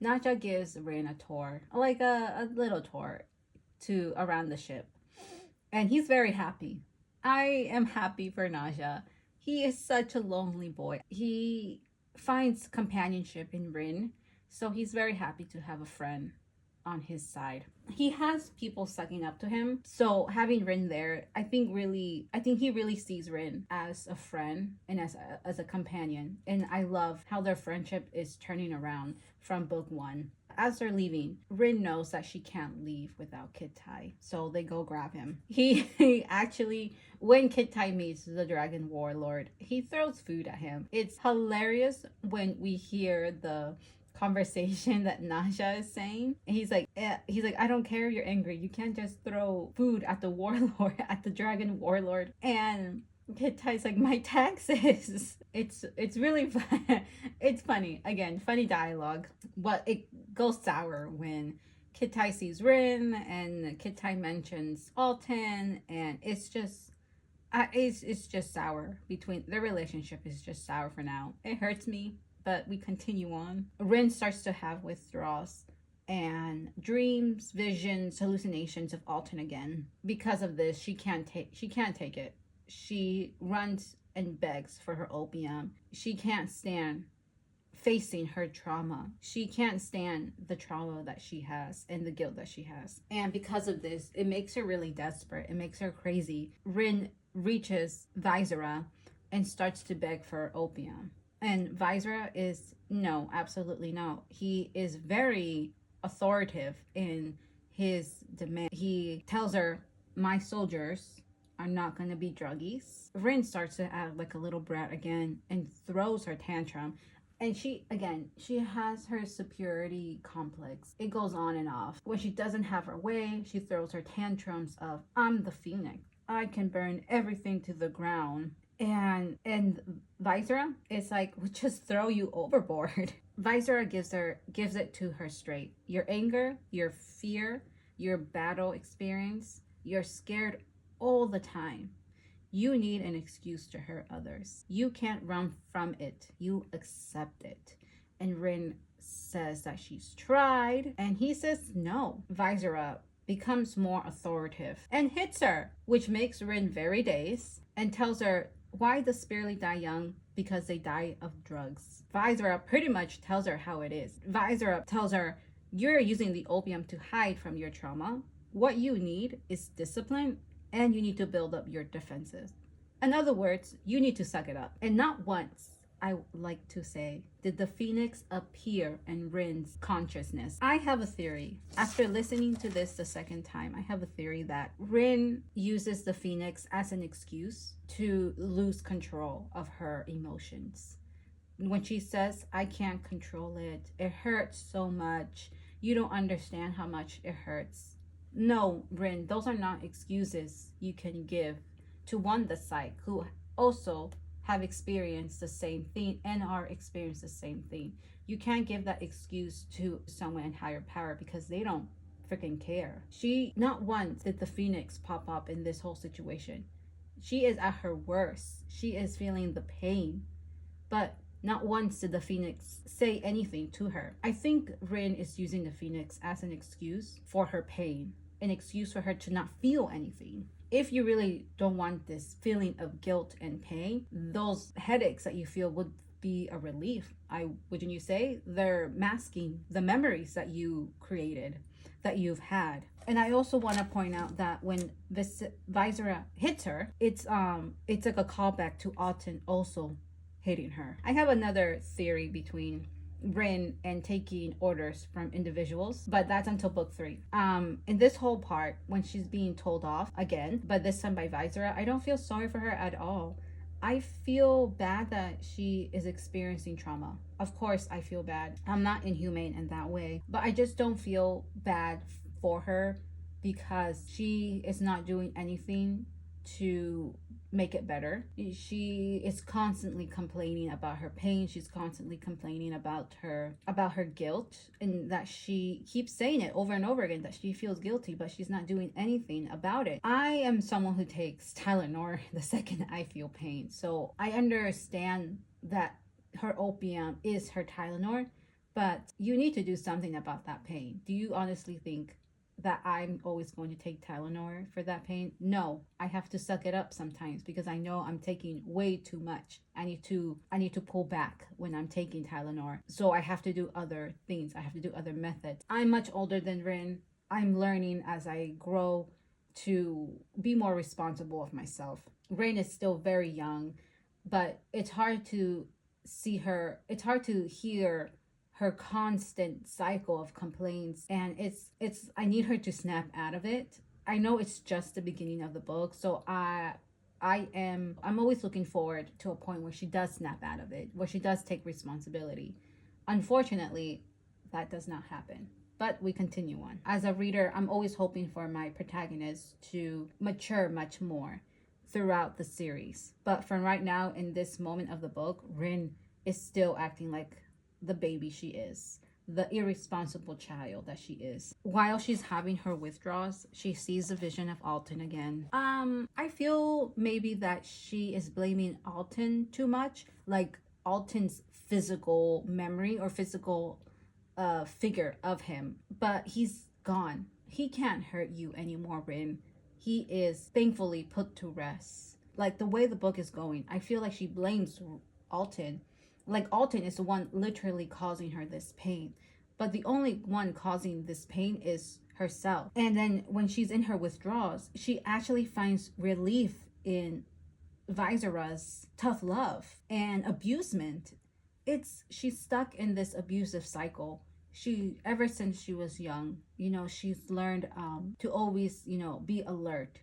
Naja gives Rin a tour, like a little tour to around the ship. And he's very happy. I am happy for Naja. He is such a lonely boy. He finds companionship in Rin, so he's very happy to have a friend on his side. He has people sucking up to him. So having Rin there, I think he really sees Rin as a friend and as a companion. And I love how their friendship is turning around from book 1. As they're leaving, Rin knows that she can't leave without Kid Tai, so they go grab him. He actually, when Kid Tai meets the Dragon Warlord, he throws food at him. It's hilarious when we hear the conversation that Nasha is saying. And he's like, I don't care if you're angry. You can't just throw food at the warlord, at the dragon warlord. And Kid Tai's like, my taxes. It's really fun. It's funny. Again, funny dialogue. But it goes sour when Kid Tai sees Rin and Kid Tai mentions Alton, and it's just sour between their relationship is just sour for now. It hurts me, but we continue on. Rin starts to have withdrawals and dreams, visions, hallucinations of Alton again. Because of this, she can't take it. She runs and begs for her opium. She can't stand facing her trauma. She can't stand the trauma that she has and the guilt that she has. And because of this, it makes her really desperate. It makes her crazy. Rin reaches Visera and starts to beg for opium. And Visera is no, absolutely no. He is very authoritative in his demand. He tells her, my soldiers are not going to be druggies. Rin starts to act like a little brat again and throws her tantrum. And she has her superiority complex. It goes on and off. When she doesn't have her way, she throws her tantrums of, I'm the phoenix. I can burn everything to the ground. And Visera is like, we'll just throw you overboard. Visera gives it to her straight. Your anger, your fear, your battle experience, you're scared all the time. You need an excuse to hurt others. You can't run from it. You accept it. And Rin says that she's tried, and he says no. Visera becomes more authoritative and hits her, which makes Rin very dazed and tells her, why does Spearly die young? Because they die of drugs. Visera pretty much tells her how it is. Visera tells her, you're using the opium to hide from your trauma. What you need is discipline, and you need to build up your defenses. In other words, you need to suck it up. And not once, I like to say, did the phoenix appear in Rin's consciousness. I have a theory. After listening to this the second time, I have a theory that Rin uses the phoenix as an excuse to lose control of her emotions. When she says, I can't control it, it hurts so much, you don't understand how much it hurts. No, Rin, those are not excuses you can give to one the psych who also have experienced the same thing and are experienced the same thing. You can't give that excuse to someone in higher power because they don't freaking care. She, not once did the phoenix pop up in this whole situation. She is at her worst. She is feeling the pain, but not once did the phoenix say anything to her. I think Rin is using the phoenix as an excuse for her pain, an excuse for her to not feel anything. If you really don't want this feeling of guilt and pain, those headaches that you feel would be a relief. Wouldn't you say? They're masking the memories that you created, that you've had. And I also want to point out that when Visera hits her, it's like a callback to Alton also hitting her. I have another theory between Rin and taking orders from individuals, but that's until book 3. In this whole part, when she's being told off again, but this time by Visera, I don't feel sorry for her at all. I feel bad that she is experiencing trauma. Of course, I feel bad. I'm not inhumane in that way, but I just don't feel bad for her because she is not doing anything to make it better. She is constantly complaining about her pain. She's constantly complaining about her guilt, and that she keeps saying it over and over again that she feels guilty, but she's not doing anything about it. I am someone who takes Tylenol the second I feel pain, so I understand that her opium is her Tylenol, But you need to do something about that pain. Do you honestly think that I'm always going to take Tylenol for that pain? No, I have to suck it up sometimes because I know I'm taking way too much. I need to pull back when I'm taking Tylenol. So I have to do other things. I have to do other methods. I'm much older than Rin. I'm learning as I grow to be more responsible of myself. Rin is still very young, but it's hard to see her. It's hard to hear her constant cycle of complaints, and it's I need her to snap out of it. I know it's just the beginning of the book, so I'm always looking forward to a point where she does snap out of it, where she does take responsibility. Unfortunately, that does not happen. But we continue on. As a reader, I'm always hoping for my protagonist to mature much more throughout the series. But from right now, in this moment of the book, Rin is still acting like the baby she is, the irresponsible child that she is. While she's having her withdrawals, she sees the vision of Alton again. I feel maybe that she is blaming Alton too much, like Alton's physical memory or physical figure of him, but he's gone. He can't hurt you anymore, Rin. He is thankfully put to rest. Like the way the book is going, I feel like she blames Alton. Like Alton is the one literally causing her this pain. But the only one causing this pain is herself. And then when she's in her withdrawals, she actually finds relief in Visera's tough love and abusement. She's stuck in this abusive cycle. She ever since she was young, she's learned to always, be alert.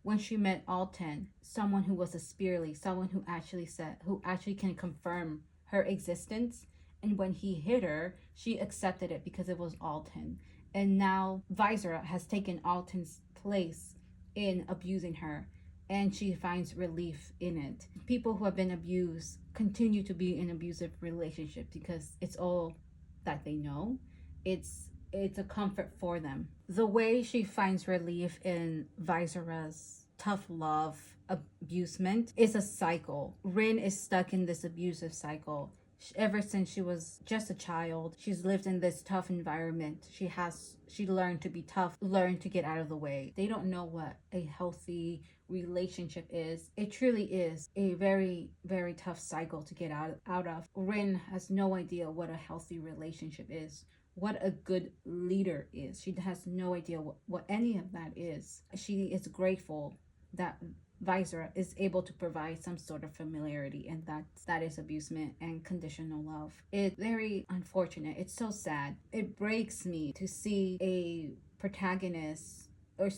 When she met Alton, someone who was a Spearly, someone who actually can confirm her existence, and when he hit her, she accepted it because it was Alton. And now Visera has taken Alton's place in abusing her, and she finds relief in it. People who have been abused continue to be in abusive relationships because it's all that they know. It's a comfort for them. The way she finds relief in Visera's tough love abusement is a cycle. Rin is stuck in this abusive cycle. Ever since she was just a child, she's lived in this tough environment. She learned to be tough, learned to get out of the way. They don't know what a healthy relationship is. It truly is a very, very tough cycle to get out of. Rin has no idea what a healthy relationship is, what a good leader is. She has no idea what any of that is. She is grateful that Visera is able to provide some sort of familiarity, and that is abusement and conditional love. It's very unfortunate. It's so sad. It breaks me to see a protagonist or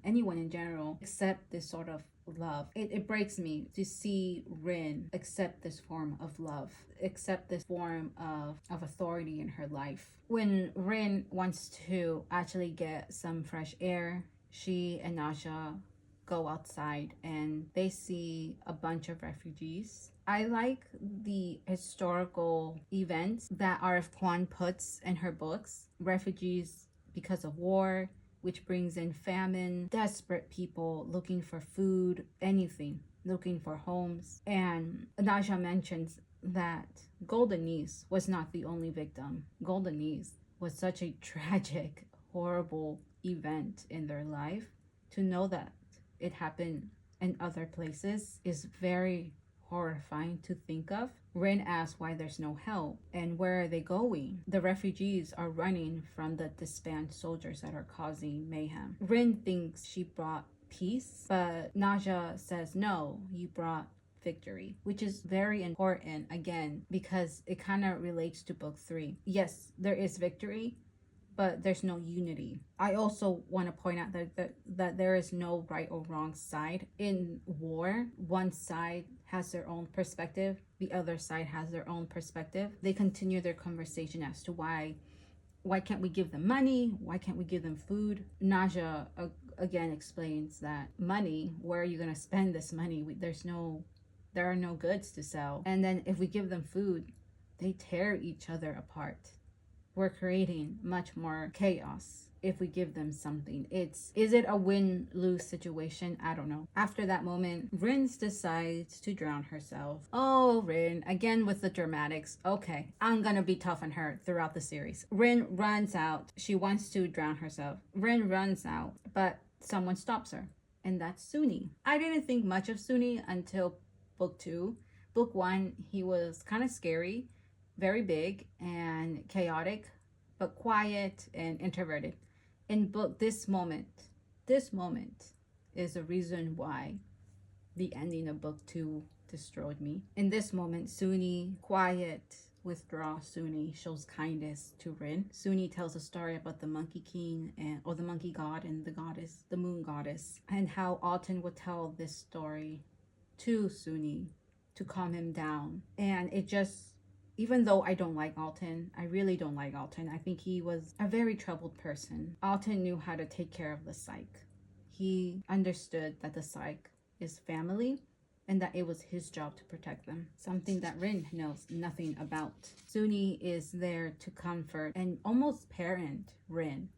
anyone in general, accept this sort of love. It breaks me to see Rin accept this form of love, accept this form of authority in her life. When Rin wants to actually get some fresh air, she and Naja go outside and they see a bunch of refugees. I like the historical events that R.F. Kuang puts in her books. Refugees because of war, which brings in famine, desperate people looking for food, anything, looking for homes. And Naja mentions that Golden Niece was not the only victim. Golden Niece was such a tragic, horrible event in their life. To know that it happened in other places is very horrifying to think of. Rin asks why there's no help and where are they going. The refugees are running from the disbanded soldiers that are causing mayhem. Rin thinks she brought peace, but Naja says no, you brought victory, which is very important again because it kind of relates to book 3. Yes, there is victory, but there's no unity. I also want to point out that there is no right or wrong side. In war, one side has their own perspective, the other side has their own perspective. They continue their conversation as to why can't we give them money? Why can't we give them food? Naja again explains that money, where are you going to spend this money? There are no goods to sell. And then if we give them food, they tear each other apart. we're creating much more chaos if we give them something. Is it a win-lose situation? I don't know. After that moment, Rin decides to drown herself. Oh, Rin, again with the dramatics. Okay, I'm gonna be tough on her throughout the series. Rin runs out. She wants to drown herself. Rin runs out, but someone stops her, and that's Suni. I didn't think much of Suni until book 2. Book 1, he was kind of scary, very big and chaotic, but quiet and introverted. In book this moment is the reason why the ending of book 2 destroyed me. In this moment, Suni, quiet, withdraw Suni, shows kindness to Rin. Suni tells a story about the Monkey King or the Monkey God and the goddess, the Moon Goddess, and how Alton would tell this story to Suni to calm him down. And it just, even though I don't like Alton, I really don't like Alton. I think he was a very troubled person. Alton knew how to take care of the psych. He understood that the psych is family and that it was his job to protect them. Something that Rin knows nothing about. Suni is there to comfort and almost parent Rin.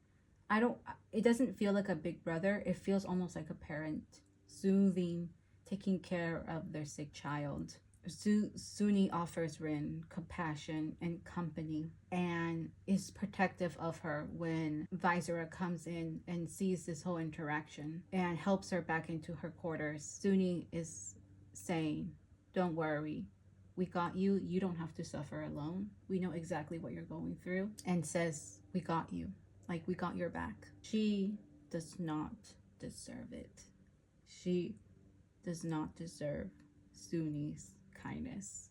It doesn't feel like a big brother. It feels almost like a parent, soothing, taking care of their sick child. Suni offers Rin compassion and company and is protective of her when Visera comes in and sees this whole interaction and helps her back into her quarters. Suni is saying, don't worry, we got you. You don't have to suffer alone. We know exactly what you're going through. And says, we got you. Like, we got your back. She does not deserve it. She does not deserve Suni's kindness.